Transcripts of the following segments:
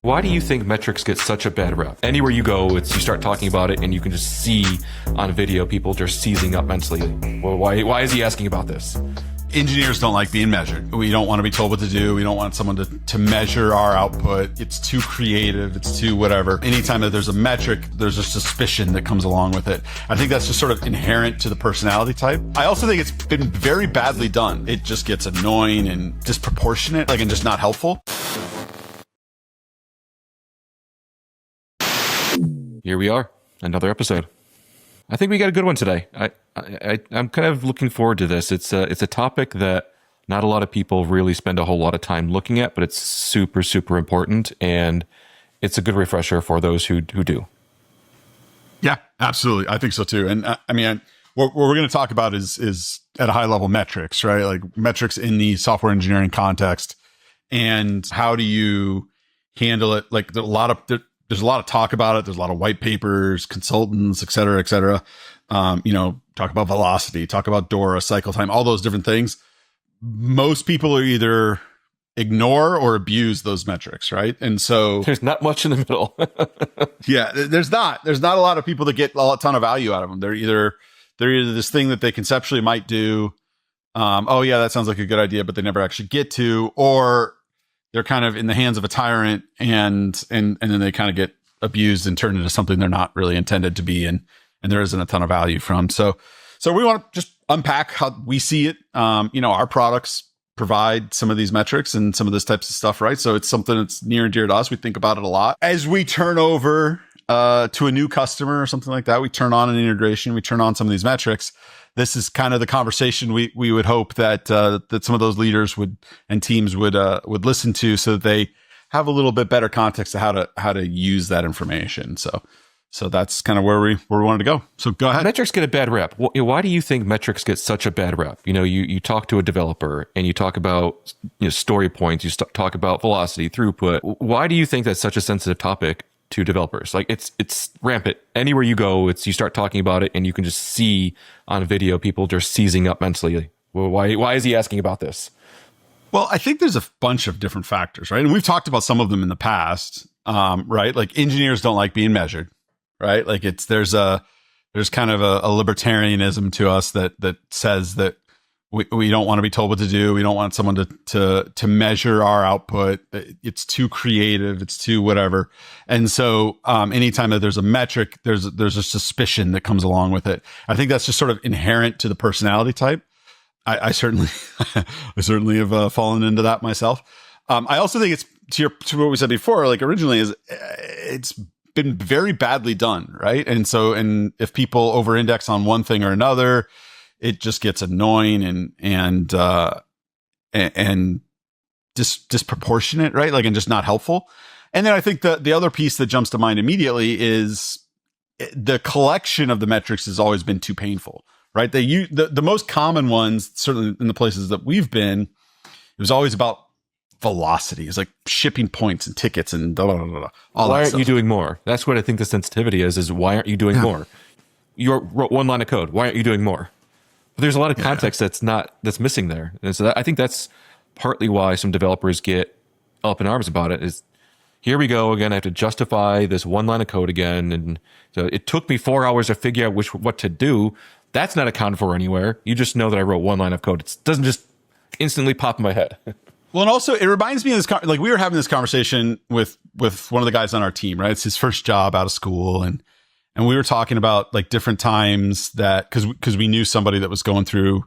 Why do you think metrics get such a bad rep? Anywhere you go, you start talking about it and you can just see on video people just seizing up mentally. Well, why is he asking about this? Engineers don't like being measured. We don't want to be told what to do. We don't want someone to measure our output. It's too creative. It's too whatever. Anytime that there's a metric, there's a suspicion that comes along with it. I think that's just sort of inherent to the personality type. I also think it's been very badly done. It just gets annoying and disproportionate, and just not helpful. Here we are, another episode. I think we got a good one today. I'm kind of looking forward to this. It's a topic that not a lot of people really spend a whole lot of time looking at, but it's super, super important, and it's a good refresher for those who do. Yeah, absolutely. I think so too. And what we're going to talk about is at a high level metrics, right? Like metrics in the software engineering context, and how do you handle it? Like there's a lot of talk about it. There's a lot of white papers, consultants, et cetera, et cetera. Talk about velocity, talk about DORA, cycle time, all those different things. Most people are either ignore or abuse those metrics, right? And so there's not much in the middle. Yeah, there's not a lot of people that get a ton of value out of them. They're either this thing that they conceptually might do. Oh yeah, that sounds like a good idea, but they never actually get to, or they're kind of in the hands of a tyrant and then they kind of get abused and turned into something they're not really intended to be, and there isn't a ton of value from. So we want to just unpack how we see it. Our products provide some of these metrics and some of this types of stuff, right? So it's something that's near and dear to us. We think about it a lot. As we turn over to a new customer or something like that, we turn on an integration, we turn on some of these metrics. This is kind of the conversation we would hope that some of those leaders and teams would listen to, so that they have a little bit better context of how to use that information. So that's kind of where we wanted to go. So go ahead. Metrics get a bad rep. Why do you think metrics get such a bad rep? You talk to a developer and you talk about story points. You talk about velocity, throughput. Why do you think that's such a sensitive topic to developers? Like it's rampant. Anywhere you go, you start talking about it and you can just see on video people just seizing up mentally. Well, why is he asking about this? Well, I think there's a bunch of different factors, right? And we've talked about some of them in the past, right? Like engineers don't like being measured, right? Like there's kind of a libertarianism to us that says that we don't want to be told what to do. We don't want someone to measure our output. It's too creative. It's too whatever. And so anytime that there's a metric, there's a suspicion that comes along with it. I think that's just sort of inherent to the personality type. I certainly have fallen into that myself. I also think it's to what we said before, like originally, is it's been very badly done, right? And if people over-index on one thing or another, it just gets annoying and disproportionate, right? And just not helpful. And then I think the other piece that jumps to mind immediately is the collection of the metrics has always been too painful, right? The most common ones, certainly in the places that we've been, it was always about velocity. It's like shipping points and tickets and blah, blah, blah, blah, all why that aren't stuff. you doing more? That's what I think the sensitivity is why aren't you doing more? You wrote one line of code. Why aren't you doing more? But there's a lot of context that's missing there. And so I think that's partly why some developers get up in arms about it. Is here we go again. I have to justify this one line of code again. And so it took me 4 hours to figure out what to do. That's not accounted for anywhere. You just know that I wrote one line of code. It doesn't just instantly pop in my head. Well, and also it reminds me of this, like we were having this conversation with one of the guys on our team, right? It's his first job out of school. And we were talking about like different times that, cause we knew somebody that was going through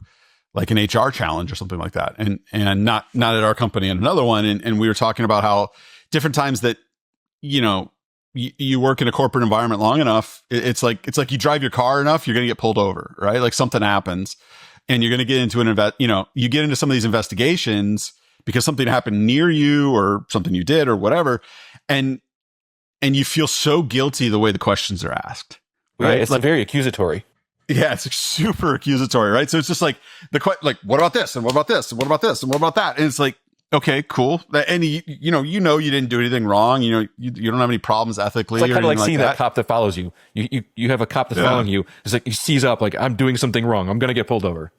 like an HR challenge or something like that. And not at our company, and another one. And we were talking about how different times that, you work in a corporate environment long enough. It's like you drive your car enough, you're going to get pulled over, right? Like something happens and you're going to get into you get into some of these investigations because something happened near you or something you did or whatever. And you feel so guilty the way the questions are asked, right? Yeah, it's like very accusatory. Yeah, it's super accusatory, right? So it's just like what about this and what about this and what about this and what about that? And it's like, okay, cool. And you didn't do anything wrong. You don't have any problems ethically. It's like kind of like seeing that cop that follows you. You have a cop that's following you. It's like he sees up like I'm doing something wrong. I'm going to get pulled over.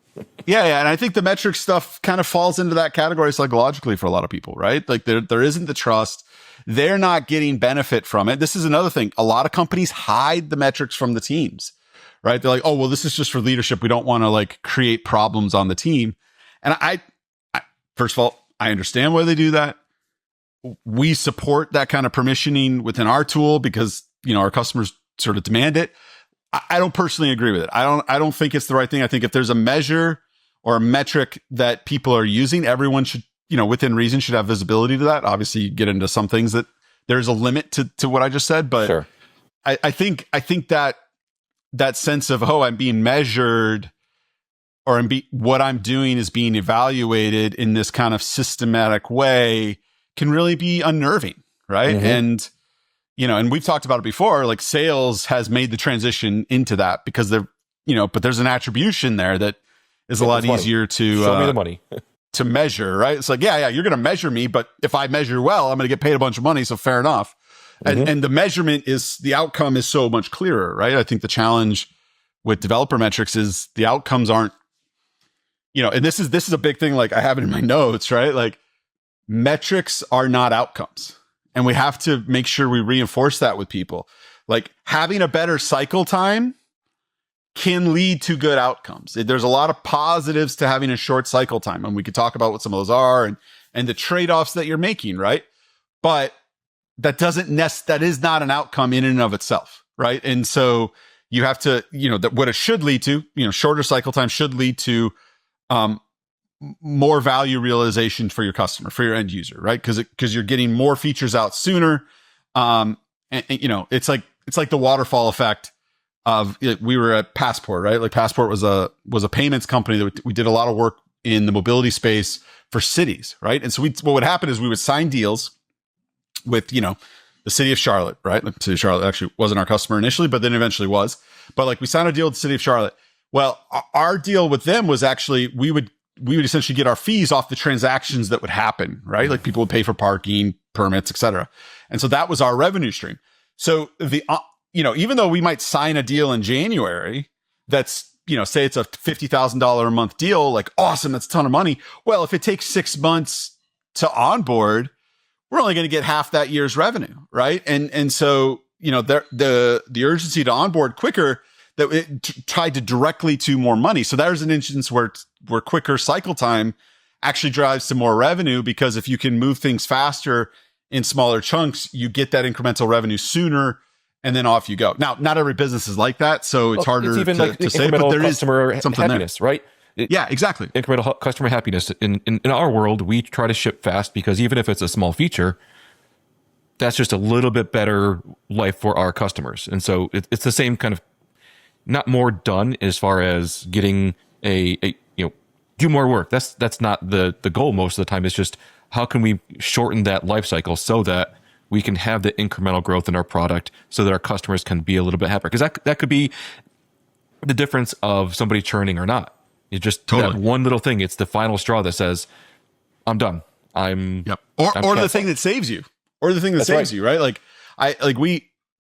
Yeah. And I think the metric stuff kind of falls into that category psychologically for a lot of people, right? Like there isn't the trust. they're not getting benefit from it. This is another thing. A lot of companies hide the metrics from the teams, right? They're like, oh, well, this is just for leadership. We don't want to like create problems on the team. And I first of all, I understand why they do that. We support that kind of permissioning within our tool because, our customers sort of demand it. I don't personally agree with it. I don't think it's the right thing. I think if there's a measure or a metric that people are using, everyone should, within reason, should have visibility to that. Obviously, you get into some things that there's a limit to what I just said, but sure. I think that sense of, oh, I'm being measured, or what I'm doing is being evaluated in this kind of systematic way, can really be unnerving, right? Mm-hmm. And and we've talked about it before, like sales has made the transition into that because but there's an attribution there that is a lot easier to show me the money to measure, right? It's like, yeah, you're going to measure me, but if I measure well, I'm going to get paid a bunch of money, so fair enough. Mm-hmm. And the measurement the outcome is so much clearer, right? I think the challenge with developer metrics is the outcomes aren't, and this is a big thing. Like I have it in my notes, right? Like metrics are not outcomes. And we have to make sure we reinforce that with people. Like having a better cycle time can lead to good outcomes. There's a lot of positives to having a short cycle time. And we could talk about what some of those are and the trade-offs that you're making, right? But that is not an outcome in and of itself, right? And so you have to, what it should lead to, shorter cycle time should lead to more value realization for your customer, for your end user, right? Because you're getting more features out sooner. And it's like the waterfall effect of we were at Passport, right? Like Passport was a payments company that we did a lot of work in the mobility space for cities, right? And so what would happen is we would sign deals with the city of Charlotte, right? The city of Charlotte actually wasn't our customer initially, but then eventually was. But like we signed a deal with the city of Charlotte. Well, our deal with them was actually we would essentially get our fees off the transactions that would happen, right? Like people would pay for parking, permits, et cetera. And so that was our revenue stream. So even though we might sign a deal in January, that's, say it's a $50,000 a month deal, like awesome, that's a ton of money. Well, if it takes 6 months to onboard, we're only going to get half that year's revenue, right? And so, the urgency to onboard quicker, that it tied to directly to more money. So there's an instance where quicker cycle time actually drives to more revenue, because if you can move things faster in smaller chunks, you get that incremental revenue sooner, and then off you go. Now, not every business is like that, so it's harder even to say, but there is something happiness, there. Right? Yeah, exactly. Incremental customer happiness. In our world, we try to ship fast because even if it's a small feature, that's just a little bit better life for our customers. And so it's the same kind of, not more done as far as getting do more work. That's not the goal most of the time. It's just how can we shorten that life cycle so that we can have the incremental growth in our product so that our customers can be a little bit happier. Because that could be the difference of somebody churning or not. It's just that one little thing. It's the final straw that says, I'm done. Or the thing that saves you. Or the thing that saves you, right?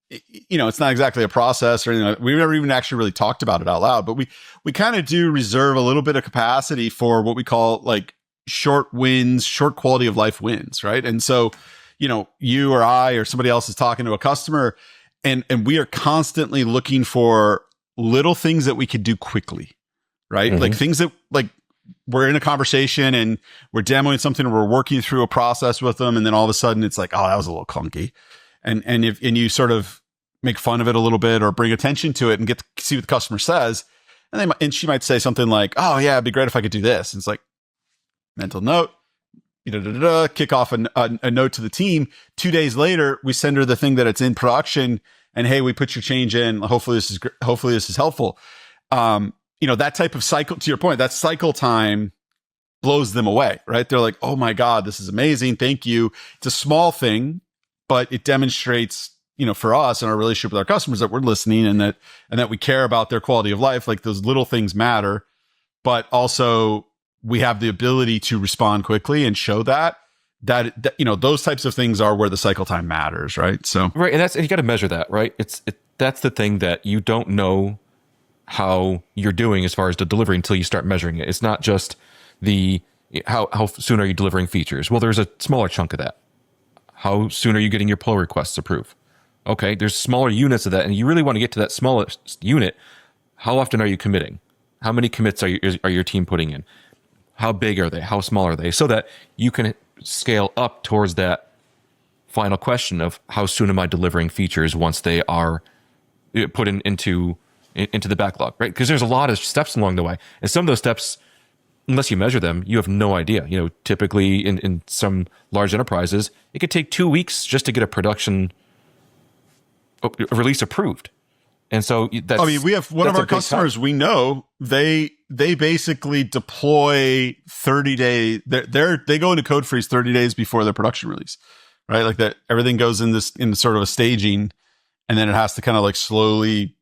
It's not exactly a process or anything. We've never even actually really talked about it out loud, but we kind of do reserve a little bit of capacity for what we call like short wins, short quality of life wins, right? And so, you or I or somebody else is talking to a customer, and we are constantly looking for little things that we could do quickly, right? Mm-hmm. Like things that like we're in a conversation and we're demoing something, or we're working through a process with them, and then all of a sudden it's like, oh, that was a little clunky. And you sort of make fun of it a little bit or bring attention to it and get to see what the customer says. And she might say something like, oh yeah, it'd be great if I could do this. And it's like, mental note, kick off a note to the team. 2 days later, we send her the thing that it's in production, and hey, we put your change in. Hopefully this is helpful. That type of cycle, to your point, that cycle time blows them away, right? They're like, oh my God, this is amazing. Thank you. It's a small thing, but it demonstrates, for us and our relationship with our customers, that we're listening and that we care about their quality of life. Like those little things matter, but also we have the ability to respond quickly and show that those types of things are where the cycle time matters, right? So right, and you got to measure that, right? That's the thing that you don't know how you're doing as far as the delivery until you start measuring it. It's not just how soon are you delivering features. Well, there's a smaller chunk of that. How soon are you getting your pull requests approved? Okay, there's smaller units of that, and you really want to get to that smallest unit. How often are you committing? How many commits are your team putting in? How big are they? How small are they? So that you can scale up towards that final question of how soon am I delivering features once they are put into the backlog, right? Because there's a lot of steps along the way, and some of those steps, unless you measure them, you have no idea. Typically in some large enterprises, it could take 2 weeks just to get a release approved. And so that's, we have one of our customers, we know they basically deploy 30 days. They go into code freeze 30 days before their production release, right? Like that everything goes in sort of a staging, and then it has to kind of like slowly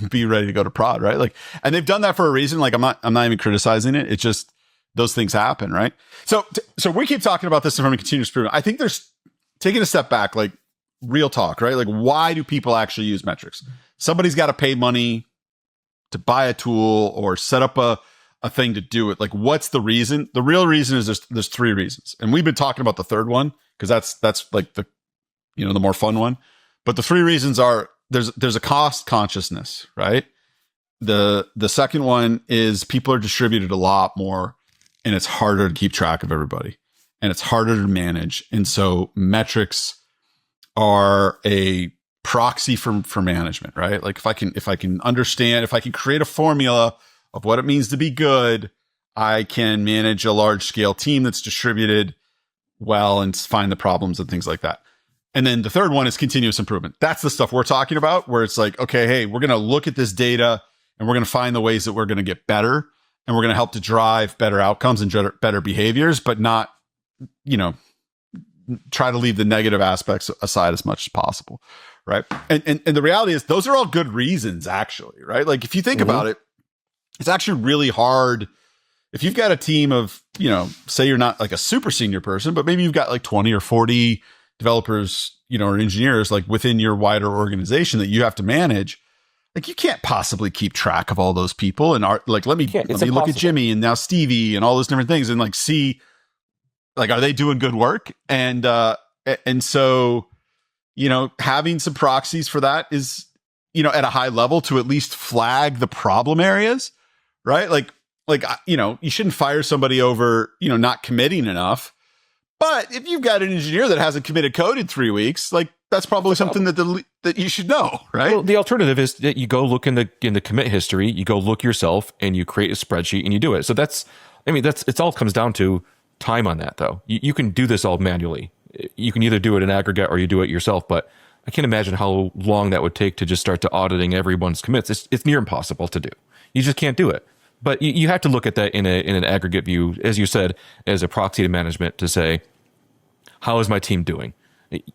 be ready to go to prod, right? Like, and they've done that for a reason. Like I'm not even criticizing it. It's just those things happen, right? So we keep talking about this from a continuous improvement. I think there's taking a step back, like real talk, right? Like why do people actually use metrics? Somebody's got to pay money to buy a tool or set up a thing to do it. Like, what's the reason? The real reason is there's 3 reasons, and we've been talking about the third one because that's like the more fun one. But the 3 reasons are there's a cost consciousness, right? The second one is people are distributed a lot more, and it's harder to keep track of everybody, and it's harder to manage, and so metrics are a proxy for management, right? Like if I can understand, if I can create a formula of what it means to be good, I can manage a large scale team that's distributed well and find the problems and things like that. And then the third one is continuous improvement. That's the stuff we're talking about, where it's like, okay, hey, we're going to look at this data and we're going to find the ways that we're going to get better, and we're going to help to drive better outcomes and better behaviors, but not, try to leave the negative aspects aside as much as possible. Right. And the reality is those are all good reasons, actually, right? Like if you think about it, it's actually really hard. If you've got a team of, say you're not like a super senior person, but maybe you've got like 20 or 40 developers, or engineers like within your wider organization that you have to manage. Like you can't possibly keep track of all those people. And let me look at Jimmy and now Stevie and all those different things and like see, like, are they doing good work? And so, having some proxies for that is, at a high level to at least flag the problem areas, right? Like, you shouldn't fire somebody over, not committing enough. But if you've got an engineer that hasn't committed code in 3 weeks, like that's probably something that you should know, right? Well, the alternative is that you go look in the commit history, you go look yourself, and you create a spreadsheet and you do it. So it all comes down to time on that, though. You can do this all manually. You can either do it in aggregate or you do it yourself, but I can't imagine how long that would take to just start to auditing everyone's commits. It's near impossible to do. You just can't do it. But you have to look at that in an aggregate view, as you said, as a proxy to management to say, how is my team doing?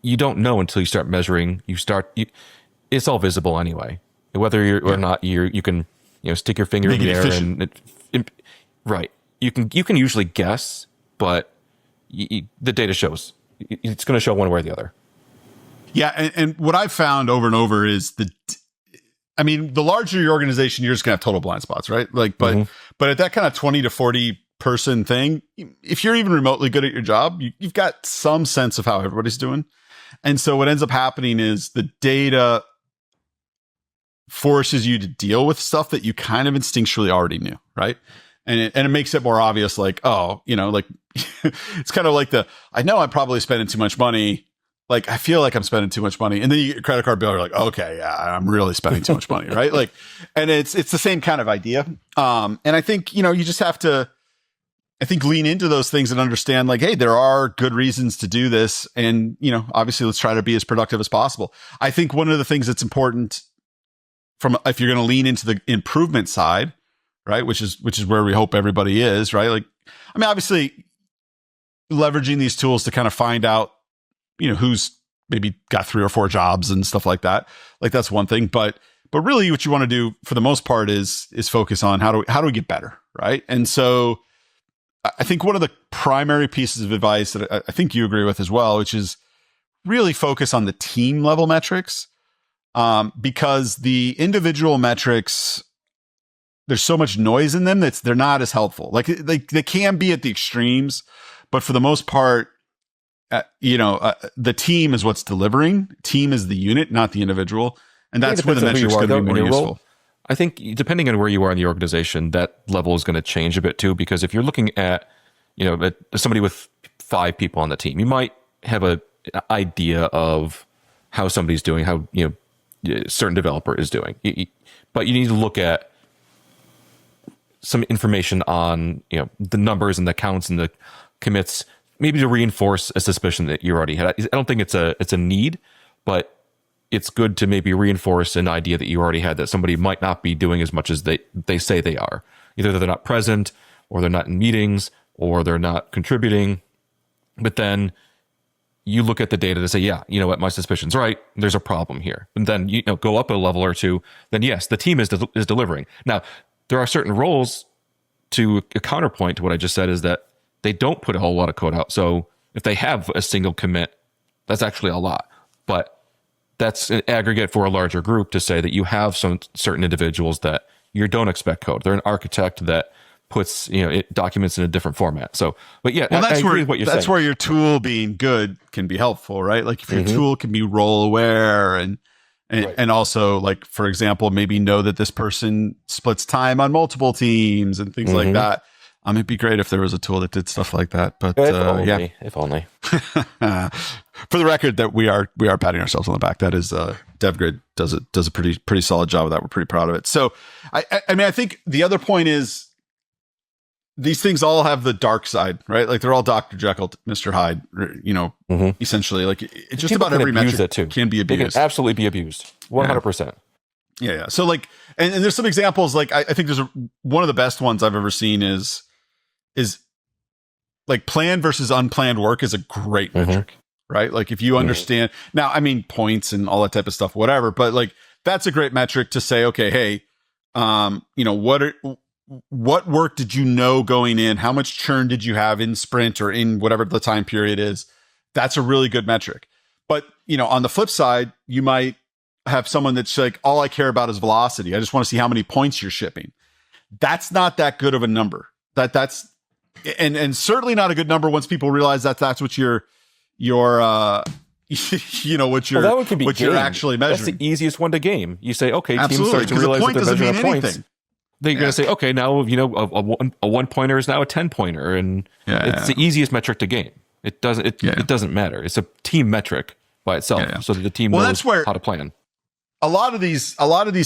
You don't know until you start measuring. It's all visible anyway. Whether you're or not, you can stick your finger in the air right. You can usually guess, but the data shows it's going to show one way or the other. Yeah, and what I've found over and over is the larger your organization, you're just gonna have total blind spots, right? Like, but at that kind of 20 to 40 person thing, if you're even remotely good at your job, you've got some sense of how everybody's doing. And so what ends up happening is the data forces you to deal with stuff that you kind of instinctually already knew, right? And it makes it more obvious, like, like it's kind of like I know I'm probably spending too much money. Like, I feel like I'm spending too much money. And then you get your credit card bill, you're like, okay, yeah, I'm really spending too much money, right? Like, and it's the same kind of idea. And I think, you just have to, lean into those things and understand, like, hey, there are good reasons to do this. And, obviously let's try to be as productive as possible. I think one of the things that's important if you're going to lean into the improvement side, right, which is where we hope everybody is, right? Like, obviously leveraging these tools to kind of find out, who's maybe got 3 or 4 jobs and stuff like that. Like, that's one thing, but really what you want to do for the most part is focus on how do we get better, right? And so I think one of the primary pieces of advice that I think you agree with as well, which is really focus on the team level metrics, because the individual metrics, there's so much noise in them that they're not as helpful. Like they can be at the extremes, but for the most part, the team is what's delivering. Team is the unit, not the individual. And that's where the metrics going to be more useful. I think depending on where you are in the organization, that level is going to change a bit too, because if you're looking at, somebody with 5 people on the team, you might have an idea of how somebody's doing, how, a certain developer is doing. But you need to look at some information on, the numbers and the counts and the commits, maybe to reinforce a suspicion that you already had. I don't think it's a need, but it's good to maybe reinforce an idea that you already had, that somebody might not be doing as much as they say they are. Either they're not present, or they're not in meetings, or they're not contributing. But then you look at the data to say, yeah, you know what, my suspicion's right. There's a problem here. And then go up a level or two. Then yes, the team is delivering. Now, there are certain roles. To a counterpoint to what I just said is that they don't put a whole lot of code out. So if they have a single commit, that's actually a lot. But that's an aggregate for a larger group to say that you have some certain individuals that you don't expect code. They're an architect that puts documents in a different format. So, but yeah, well, I agree with what you're saying. That's where your tool being good can be helpful, right? Like if your tool can be role aware and right. And also, like, for example, maybe know that this person splits time on multiple teams and things like that. It'd be great if there was a tool that did stuff like that. But if only. For the record, that we are patting ourselves on the back. That is DevGrid does a pretty solid job of that. We're pretty proud of it. So I think the other point is these things all have the dark side, right? Like they're all Dr. Jekyll, Mr. Hyde, essentially. Like it's just about every metric can be abused. It can absolutely be abused. 100%. Yeah. So like, and there's some examples, like I think there's one of the best ones I've ever seen is like planned versus unplanned work is a great metric, right? Like if you understand now, I mean, points and all that type of stuff, whatever, but like that's a great metric to say, okay, hey, what work did you know going in? How much churn did you have in sprint or in whatever the time period is? That's a really good metric. But, on the flip side, you might have someone that's like, all I care about is velocity. I just want to see how many points you're shipping. That's not that good of a number. That's certainly not a good number once people realize that that's what you're what you're actually measuring. That's the easiest one to game. You say, okay, teams start to realize that they're measuring points. They're going to say, okay, now a 1-pointer is now a 10-pointer, and it's the easiest metric to game. It doesn't matter. It's a team metric by itself, so that the team knows how to plan. A lot of these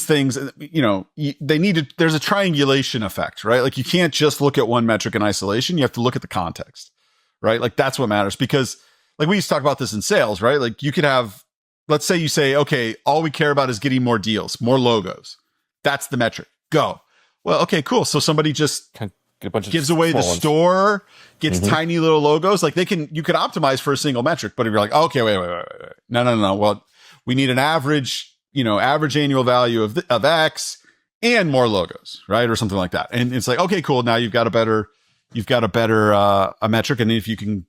things, they need to. There's a triangulation effect, right? Like you can't just look at one metric in isolation. You have to look at the context, right? Like that's what matters, because like we used to talk about this in sales, right? Like you could have, let's say you say, okay, all we care about is getting more deals, more logos. That's the metric. Go. Well, okay, cool. So somebody just gives away the store, gets tiny little logos. Like you could optimize for a single metric, but if you're like, okay, wait. No. Well, we need an average annual value of X and more logos, right? Or something like that. And it's like, okay, cool. Now you've got a better a metric. And if you can,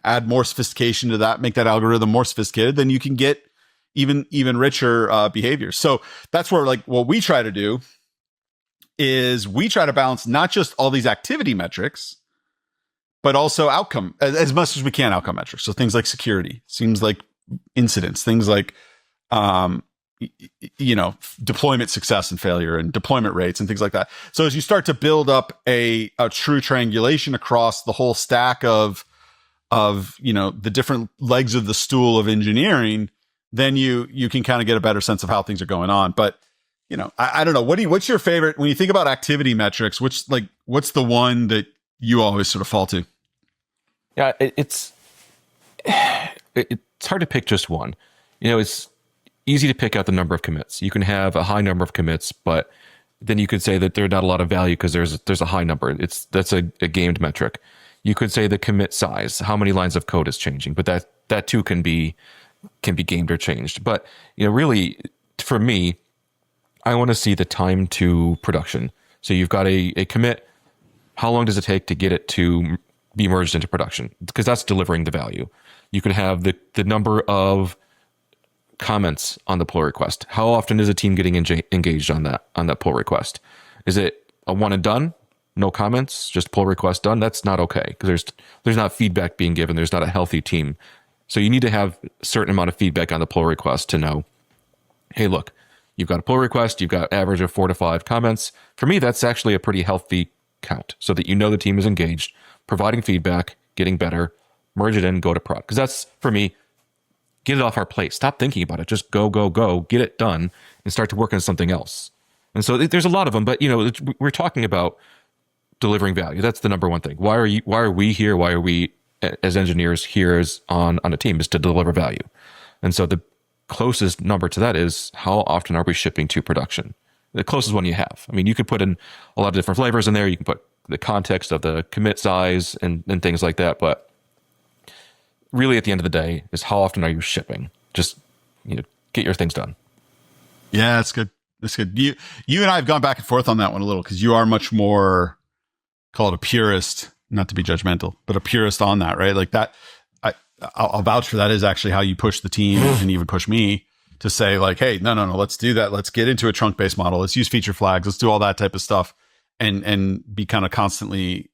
add more sophistication to that, make that algorithm more sophisticated, then you can get even richer behaviors. So that's where like what we try to do is we try to balance not just all these activity metrics, but also outcome, as much as we can, outcome metrics. So things like security, things like incidents, things like, deployment success and failure and deployment rates and things like that. So as you start to build up a true triangulation across the whole stack of the different legs of the stool of engineering, then you can kind of get a better sense of how things are going on. But I don't know. What's your favorite when you think about activity metrics? What's the one that you always sort of fall to? Yeah, it's hard to pick just one. It's easy to pick out the number of commits. You can have a high number of commits, but then you could say that there's not a lot of value because there's a high number. That's a gamed metric. You could say the commit size, how many lines of code is changing, but that too can be gamed or changed. But really, for me, I want to see the time to production. So you've got a commit. How long does it take to get it to be merged into production? Because that's delivering the value. You can have the number of comments on the pull request. How often is a team getting engaged on that pull request? Is it a one and done? no comments, just pull request done, that's not okay, because there's not feedback being given. There's not a healthy team. So you need to have a certain amount of feedback on the pull request to know, hey, look, you've got a pull request, you've got average of 4 to 5 comments. For me, that's actually a pretty healthy count, so that you know the team is engaged, providing feedback, getting better, merge it in, go to prod. Because that's, for me, get it off our plate. Stop thinking about it. Just go, get it done, and start to work on something else. And so there's a lot of them, but we're talking about delivering value. That's the number one thing. Why are we here? Why are we as engineers here on a team, is to deliver value. And so the closest number to that is, how often are we shipping to production? The closest one you have. I mean, you could put in a lot of different flavors in there. You can put the context of the commit size and things like that. But really, at the end of the day, is how often are you shipping? Just get your things done. Yeah, that's good. That's good. You and I have gone back and forth on that one a little, because you are much more, call it a purist, not to be judgmental, but a purist on that, right? Like that, I'll vouch for that, is actually how you push the team and even push me to say, like, hey, no, let's do that. Let's get into a trunk-based model. Let's use feature flags. Let's do all that type of stuff, and be kind of constantly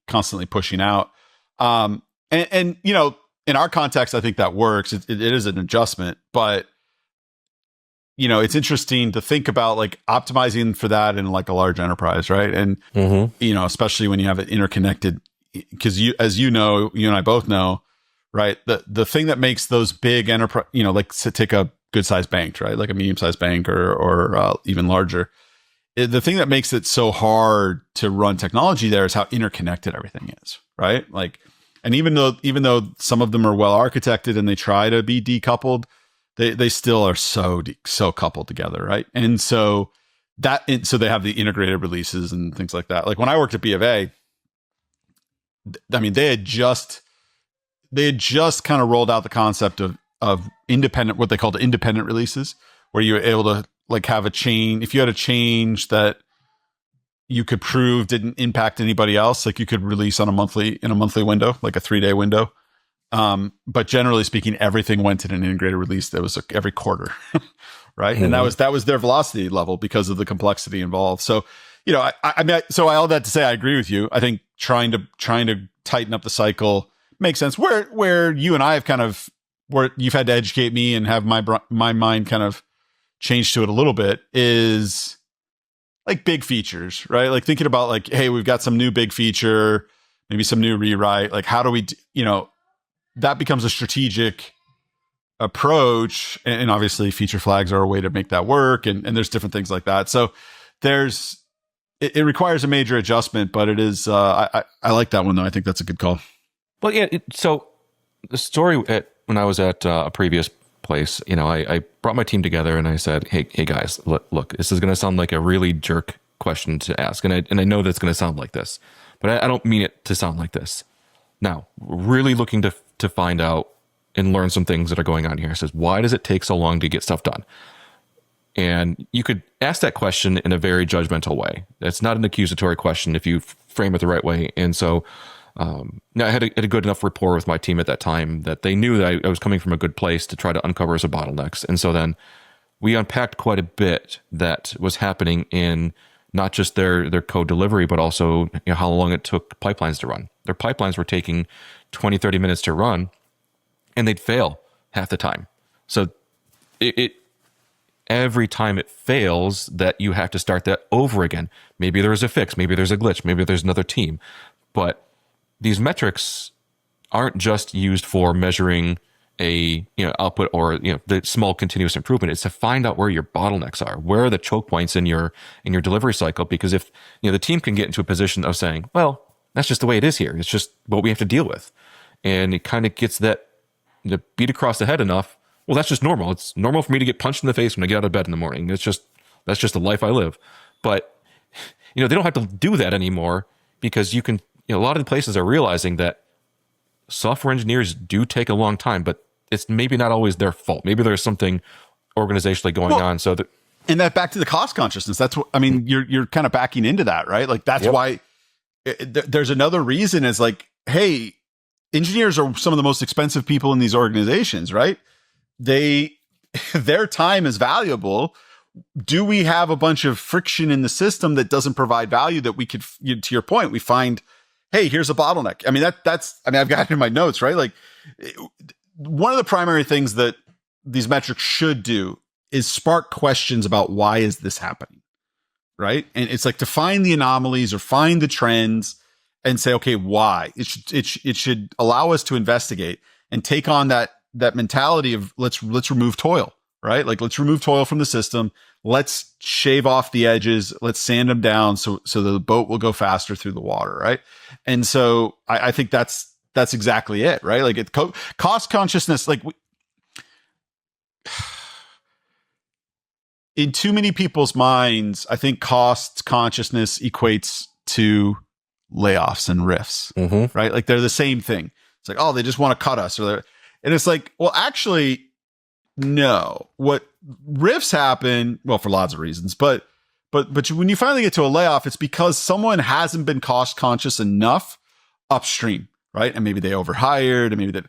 pushing out. And in our context, I think that works. It is an adjustment, but it's interesting to think about, like, optimizing for that in like a large enterprise, right? And especially when you have it interconnected, because you and I both know, right? The thing that makes those big enterprise, like, to take a good sized bank, right? Like a medium sized bank or even larger. The thing that makes it so hard to run technology there is how interconnected everything is, right? Like, and even though some of them are well architected and they try to be decoupled, they still are so coupled together, right? And so they have the integrated releases and things like that. Like when I worked at B of A, I mean, they had just kind of rolled out the concept of independent, what they called independent releases, where you were able to, like, have a chain. If you had a change that you could prove didn't impact anybody else, like, you could release in a monthly window, like a 3-day window. But generally speaking, everything went in an integrated release that was every quarter, right? Mm-hmm. And that was their velocity level because of the complexity involved. So, I mean, so all that to say, I agree with you. I think trying to tighten up the cycle makes sense. Where you and I have kind of, where you've had to educate me and have my mind kind of change to it a little bit, is like big features, right? Like thinking about, like, hey, we've got some new big feature, maybe some new rewrite. Like, how do we, that becomes a strategic approach. And obviously feature flags are a way to make that work. And there's different things like that. So it requires a major adjustment, but it is, I like that one though. I think that's a good call. Well, yeah. So the story when I was at a previous place, I brought my team together and I said, hey guys, look, this is going to sound like a really jerk question to ask. And I know that's going to sound like this, but I don't mean it to sound like this. Now, really looking to find out and learn some things that are going on here. It says, why does it take so long to get stuff done? And you could ask that question in a very judgmental way. It's not an accusatory question if you frame it the right way. And so I had a good enough rapport with my team at that time that they knew that I was coming from a good place to try to uncover some bottlenecks. And so then we unpacked quite a bit that was happening in not just their code delivery, but also how long it took pipelines to run. Their pipelines were taking 20, 30 minutes to run, and they'd fail half the time. So every time it fails, that you have to start that over again. Maybe there's a fix, maybe there's a glitch, maybe there's another team. But these metrics aren't just used for measuring a output or the small continuous improvement. It's to find out where your bottlenecks are, where are the choke points in your delivery cycle. Because if the team can get into a position of saying, well, that's just the way it is here, it's just what we have to deal with, and it kind of gets that beat across the head enough. Well, that's just normal. It's normal for me to get punched in the face when I get out of bed in the morning. That's just the life I live. But they don't have to do that anymore, because you can. A lot of the places are realizing that software engineers do take a long time, but it's maybe not always their fault. Maybe there's something organizationally going on. So that, and that back to the cost consciousness. That's what I mean. You're kind of backing into that, right? Like that's why there's another reason is like, hey, engineers are some of the most expensive people in these organizations, right? Their time is valuable. do we have a bunch of friction in the system that doesn't provide value that we could, to your point, we find, hey, here's a bottleneck. I mean, I've got it in my notes, right? Like one of the primary things that these metrics should do is spark questions about why is this happening, right? And it's like to find the anomalies or find the trends and say, okay, why? It should allow us to investigate and take on that mentality of let's remove toil, right? Like let's remove toil from the system. Let's shave off the edges. Let's sand them down so the boat will go faster through the water, right? And so I think that's exactly it, right? Like cost consciousness, like in too many people's minds, I think cost consciousness equates to layoffs and rifts, right? Like they're the same thing. It's like, oh, they just want to cut us, and it's like, well, actually, no. What rifts happen, well, for lots of reasons, but when you finally get to a layoff, it's because someone hasn't been cost conscious enough upstream, right? And maybe they overhired, and maybe they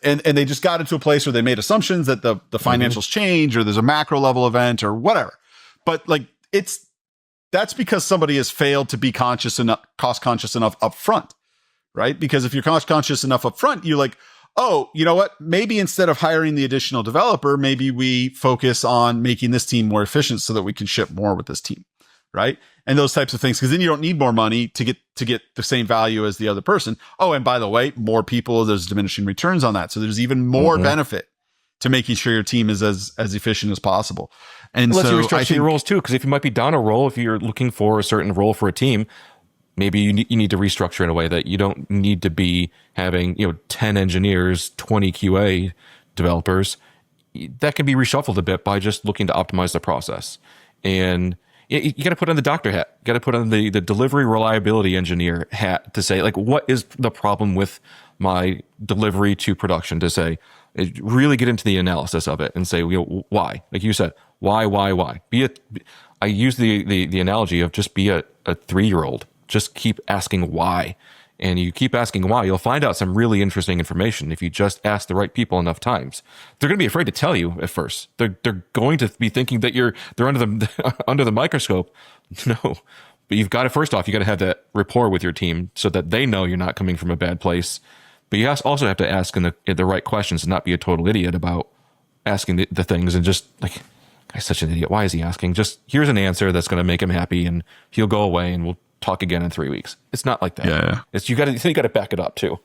and they just got into a place where they made assumptions that the financials change, or there's a macro level event, or whatever. But like that's because somebody has failed to be cost conscious enough up front, right? Because if you're cost conscious enough up front, you're like, oh, you know what? Maybe instead of hiring the additional developer, maybe we focus on making this team more efficient so that we can ship more with this team, right? And those types of things, because then you don't need more money to get the same value as the other person. Oh, and by the way, more people, there's diminishing returns on that. So there's even more benefit to making sure your team is as efficient as possible. And unless so you restructure your roles too, because if you might be down a role, if you're looking for a certain role for a team, maybe you need to restructure in a way that you don't need to be having 10 engineers, 20 QA developers. That can be reshuffled a bit by just looking to optimize the process. And you got to put on the doctor hat. You got to put on the delivery reliability engineer hat to say, like, what is the problem with my delivery to production? To say, really get into the analysis of it and say, why? Like you said, why? I use the analogy of just be a 3-year-old. Just keep asking why. And you keep asking why, you'll find out some really interesting information if you just ask the right people enough times. They're going to be afraid to tell you at first. They're going to be thinking that they're under the under the microscope. No. But you've got to, first off, you got to have that rapport with your team so that they know you're not coming from a bad place. But you also have to ask in the right questions and not be a total idiot about asking the things and just like, guy's such an idiot. Why is he asking? Just here's an answer that's going to make him happy and he'll go away and we'll talk again in 3 weeks. It's not like that. Yeah. It's you got to back it up too.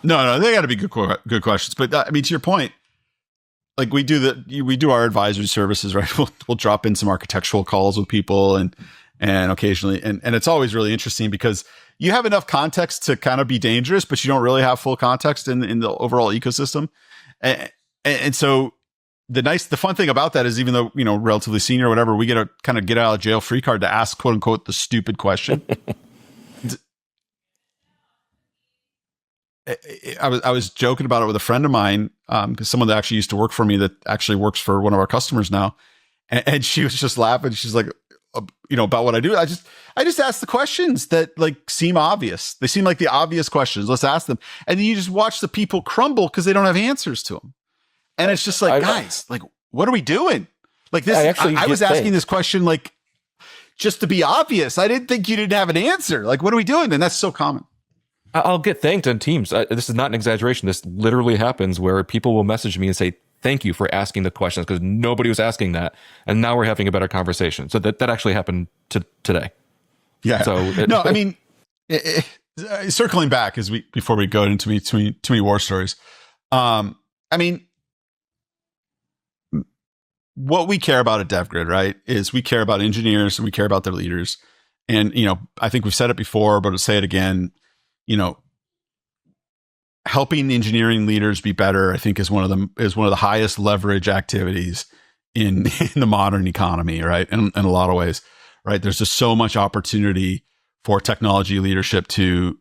No, they got to be good questions. But I mean, to your point, like we do our advisory services, right? We'll drop in some architectural calls with people and occasionally, and it's always really interesting because you have enough context to kind of be dangerous, but you don't really have full context in the overall ecosystem. And so the fun thing about that is even though, relatively senior or whatever, we get a kind of get out of jail free card to ask quote unquote the stupid question. I was joking about it with a friend of mine, because someone that actually used to work for me that actually works for one of our customers now. And she was just laughing. She's like, about what I do. I just ask the questions that like seem obvious. They seem like the obvious questions. Let's ask them. And then you just watch the people crumble because they don't have answers to them. And it's just like, guys, like, what are we doing? Like this, I was asking this question, like, just to be obvious. I didn't think you didn't have an answer. Like, what are we doing? And that's so common. I'll get thanked on Teams. This is not an exaggeration. This literally happens where people will message me and say, thank you for asking the questions because nobody was asking that. And now we're having a better conversation. So that actually happened today. Yeah. So I mean, circling back before we go into too many war stories. I mean, what we care about at DevGrid, right, is we care about engineers and we care about their leaders. And, I think we've said it before, but I'll say it again, helping engineering leaders be better, I think is one of the highest leverage activities in the modern economy, right? In a lot of ways, right? There's just so much opportunity for technology leadership to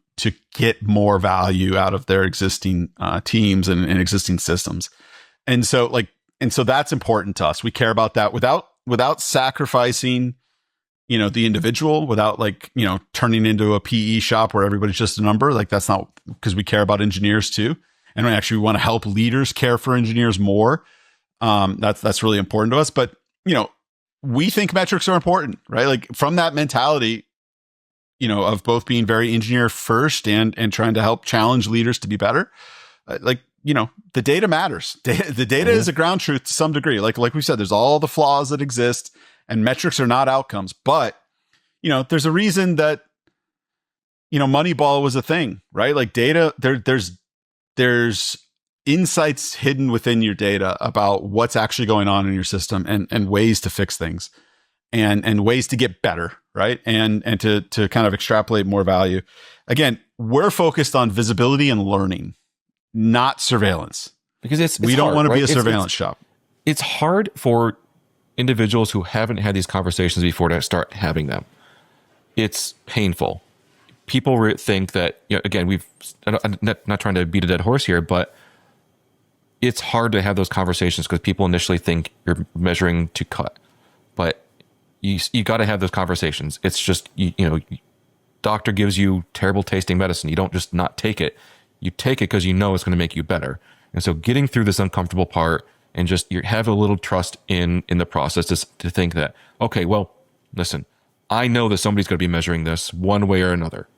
get more value out of their existing teams and existing systems. And so that's important to us. We care about that without sacrificing, the individual, without turning into a PE shop where everybody's just a number. Like that's not, because we care about engineers too. And we actually want to help leaders care for engineers more. That's really important to us. But, we think metrics are important, right? Like from that mentality, of both being very engineer first and trying to help challenge leaders to be better. The data matters. The data is a ground truth to some degree. Like we said, there's all the flaws that exist, and metrics are not outcomes. But, there's a reason that, Moneyball was a thing, right? Like data, there's insights hidden within your data about what's actually going on in your system and ways to fix things and ways to get better, right? And to kind of extrapolate more value. Again, we're focused on visibility and learning, not surveillance. Because we don't want to be a surveillance it's, shop. It's hard for individuals who haven't had these conversations before to start having them. It's painful. People think that, again, I'm not trying to beat a dead horse here, but it's hard to have those conversations because people initially think you're measuring to cut. But you got to have those conversations. It's just, doctor gives you terrible tasting medicine. You don't just not take it. You take it because it's going to make you better. And so getting through this uncomfortable part and just have a little trust in the process to think that, okay, well, listen, I know that somebody's going to be measuring this one way or another.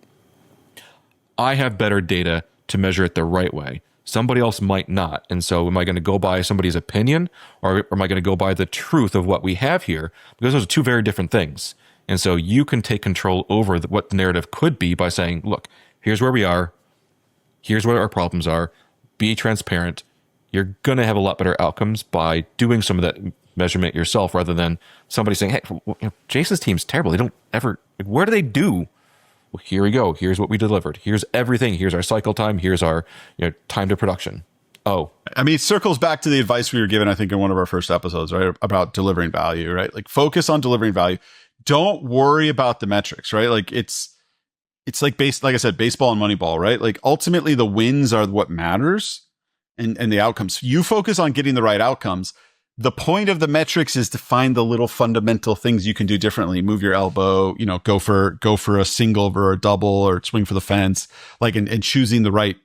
I have better data to measure it the right way. Somebody else might not. And so am I going to go by somebody's opinion, or am I going to go by the truth of what we have here? Because those are two very different things. And so you can take control over what the narrative could be by saying, look, here's where we are. Here's what our problems are. Be transparent. You're going to have a lot better outcomes by doing some of that measurement yourself rather than somebody saying, hey, Jason's team's terrible. They don't ever, where do they do? Well, here we go. Here's what we delivered. Here's everything. Here's our cycle time. Here's our time to production. Oh, I mean, it circles back to the advice we were given, I think, in one of our first episodes, right? About delivering value, right? Like focus on delivering value. Don't worry about the metrics, right? Like it's like like I said, baseball and Moneyball, right? Like ultimately the wins are what matters and the outcomes. You focus on getting the right outcomes. The point of the metrics is to find the little fundamental things you can do differently. Move your elbow, go for a single or a double or swing for the fence, like, and choosing the right,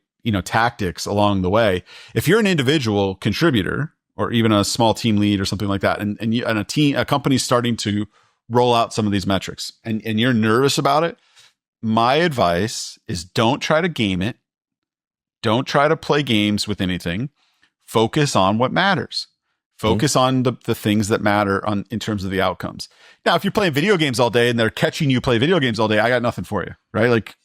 tactics along the way. If you're an individual contributor or even a small team lead or something like that, and a company's starting to roll out some of these metrics and you're nervous about it, my advice is don't try to game it. Don't try to play games with anything. Focus on what matters. Focus on the things that matter in terms of the outcomes. Now, if you're playing video games all day and they're catching you play video games all day, I got nothing for you, right? Like,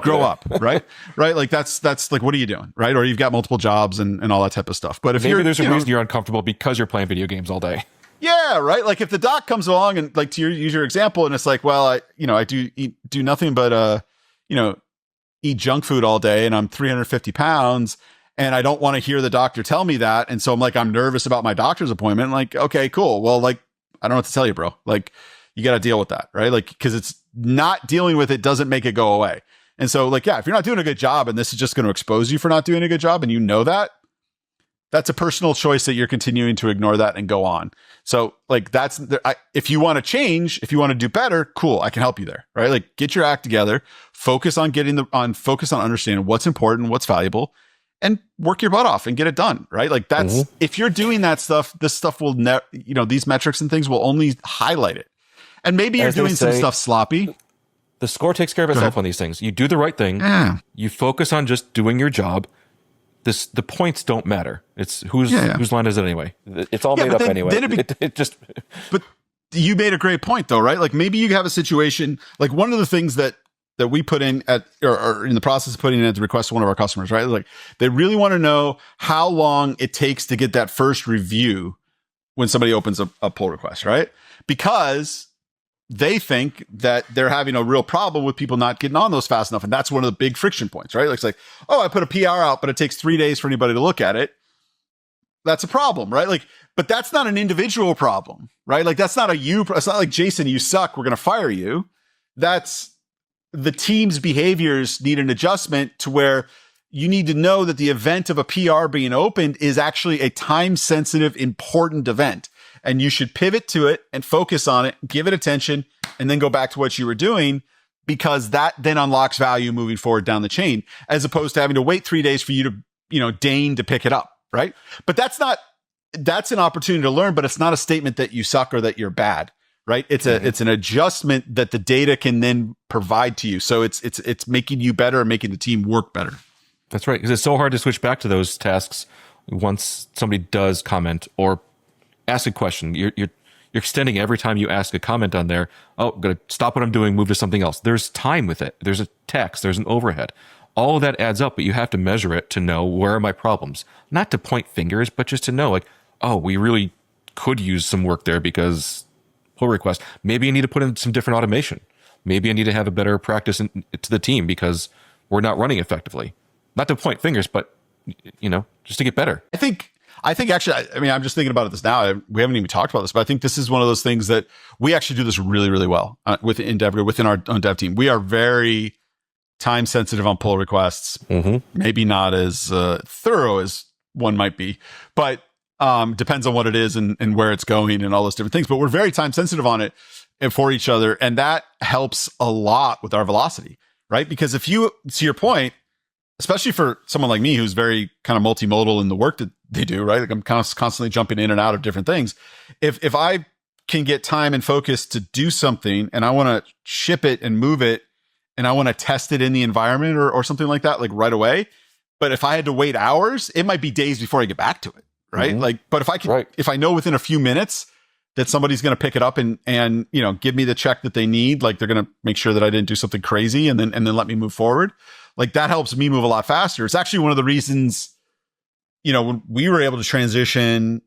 grow up, right? Right? Like that's like, what are you doing, right? Or you've got multiple jobs and all that type of stuff. But if there's a reason you're uncomfortable because you're playing video games all day. Yeah, right. Like if the doc comes along and like to use your example, and it's like, well, I do nothing but eat junk food all day, and I'm 350 pounds. And I don't want to hear the doctor tell me that. And so I'm nervous about my doctor's appointment. Like, okay, cool. Well, like, I don't know what to tell you, bro. Like, you got to deal with that, right? Like, because it's not dealing with it doesn't make it go away. And so, like, yeah, if you're not doing a good job and this is just going to expose you for not doing a good job and you know that, that's a personal choice that you're continuing to ignore that and go on. So, like, if you want to change, if you want to do better, cool, I can help you there, right? Like, get your act together, focus on focus on understanding what's important, what's valuable, and work your butt off and get it done, right? Like that's, if you're doing that stuff, this stuff will never, these metrics and things will only highlight it. And maybe you're doing some stuff sloppy. The score takes care of itself on these things. You do the right thing. Yeah. You focus on just doing your job. The points don't matter. It's whose line is it anyway? It's all made up anyway. But you made a great point though, right? Like maybe you have a situation, like one of the things that we put in or in the process of putting in at the request of one of our customers, right? Like they really want to know how long it takes to get that first review when somebody opens a pull request, right? Because they think that they're having a real problem with people not getting on those fast enough. And that's one of the big friction points, right? Like, it's like, oh, I put a PR out, but it takes 3 days for anybody to look at it. That's a problem, right? Like, but that's not an individual problem, right? Like that's not it's not like, Jason, you suck, we're going to fire you. That's, the team's behaviors need an adjustment to where you need to know that the event of a PR being opened is actually a time-sensitive, important event. And you should pivot to it and focus on it, give it attention, and then go back to what you were doing, because that then unlocks value moving forward down the chain, as opposed to having to wait 3 days for you to, deign to pick it up, right? But that's not, that's an opportunity to learn, but it's not a statement that you suck or that you're bad, right? It's an adjustment that the data can then provide to you. So it's making you better and making the team work better. That's right. Because it's so hard to switch back to those tasks once somebody does comment or ask a question. You're extending every time you ask a comment on there. Oh, I'm going to stop what I'm doing, move to something else. There's time with it. There's a text. There's an overhead. All of that adds up, but you have to measure it to know where are my problems. Not to point fingers, but just to know, like, oh, we really could use some work there because pull request. Maybe I need to put in some different automation. Maybe I need to have a better practice to the team because we're not running effectively. Not to point fingers, but just to get better. I think actually, I mean, I'm just thinking about this now. We haven't even talked about this, but I think this is one of those things that we actually do this really, really well within our own dev team. We are very time sensitive on pull requests. Maybe not as thorough as one might be, but depends on what it is and where it's going and all those different things. But we're very time sensitive on it and for each other, and that helps a lot with our velocity, right? Because if you, to your point, especially for someone like me who's very kind of multimodal in the work that they do, right? Like I'm constantly jumping in and out of different things. If I can get time and focus to do something and I want to ship it and move it and I want to test it in the environment or something like that, like right away. But if I had to wait hours, it might be days before I get back to it, right? But if I can, if I know within a few minutes that somebody's going to pick it up and give me the check that they need, like they're going to make sure that I didn't do something crazy and then let me move forward. Like that helps me move a lot faster. It's actually one of the reasons, when we were able to transition,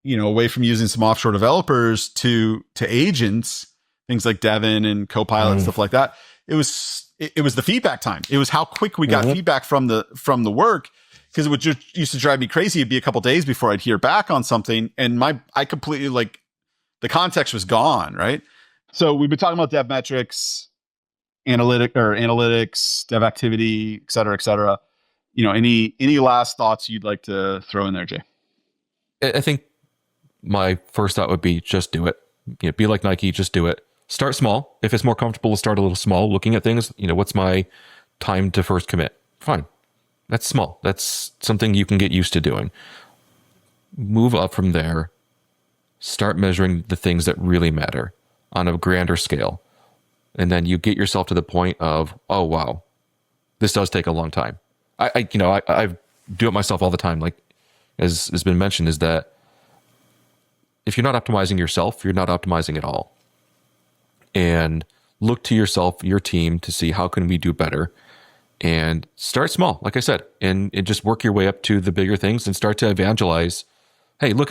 away from using some offshore developers to agents, things like Devin and Copilot and stuff like that. It was the feedback time. It was how quick we got feedback from the work, because it would just used to drive me crazy. It'd be a couple days before I'd hear back on something, and I completely, like, the context was gone, right? So we've been talking about dev metrics, analytics, dev activity, et cetera, et cetera. Any last thoughts you'd like to throw in there, Jay? I think my first thought would be just do it. Be like Nike, just do it. Start small. If it's more comfortable to start a little small, looking at things, what's my time to first commit? Fine. That's small. That's something you can get used to doing. Move up from there. Start measuring the things that really matter on a grander scale. And then you get yourself to the point of, oh, wow, this does take a long time. I do it myself all the time. Like, as has been mentioned, is that if you're not optimizing yourself, you're not optimizing at all. And look to yourself, your team, to see how can we do better, and start small, like I said, and just work your way up to the bigger things and start to evangelize. Hey, look,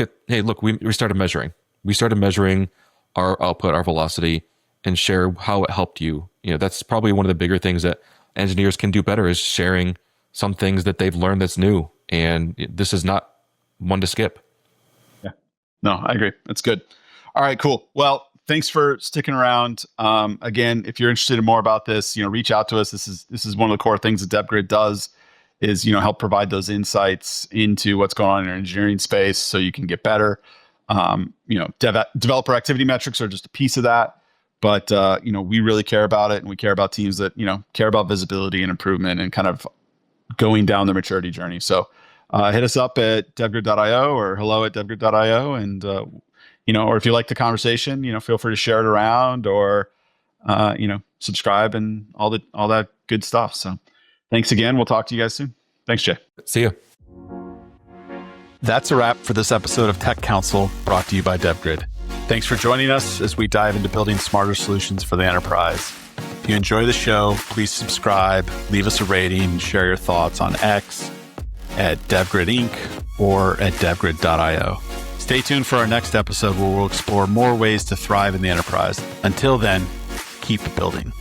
we started measuring. We started measuring our output, our velocity, and share how it helped you. That's probably one of the bigger things that engineers can do better, is sharing some things that they've learned that's new. And this is not one to skip. Yeah. No, I agree. That's good. All right, cool. Well, thanks for sticking around. Again, if you're interested in more about this, reach out to us. This is one of the core things that DevGrid does, is, help provide those insights into what's going on in your engineering space so you can get better. Developer activity metrics are just a piece of that. But, we really care about it, and we care about teams that, care about visibility and improvement and kind of going down the maturity journey. So hit us up at devgrid.io or hello@devgrid.io. And, or if you like the conversation, feel free to share it around or, subscribe and all that good stuff. So thanks again. We'll talk to you guys soon. Thanks, Jay. See ya. That's a wrap for this episode of Tech Council, brought to you by DevGrid. Thanks for joining us as we dive into building smarter solutions for the enterprise. If you enjoy the show, please subscribe, leave us a rating, and share your thoughts on X, at DevGrid Inc., or at devgrid.io. Stay tuned for our next episode, where we'll explore more ways to thrive in the enterprise. Until then, keep building.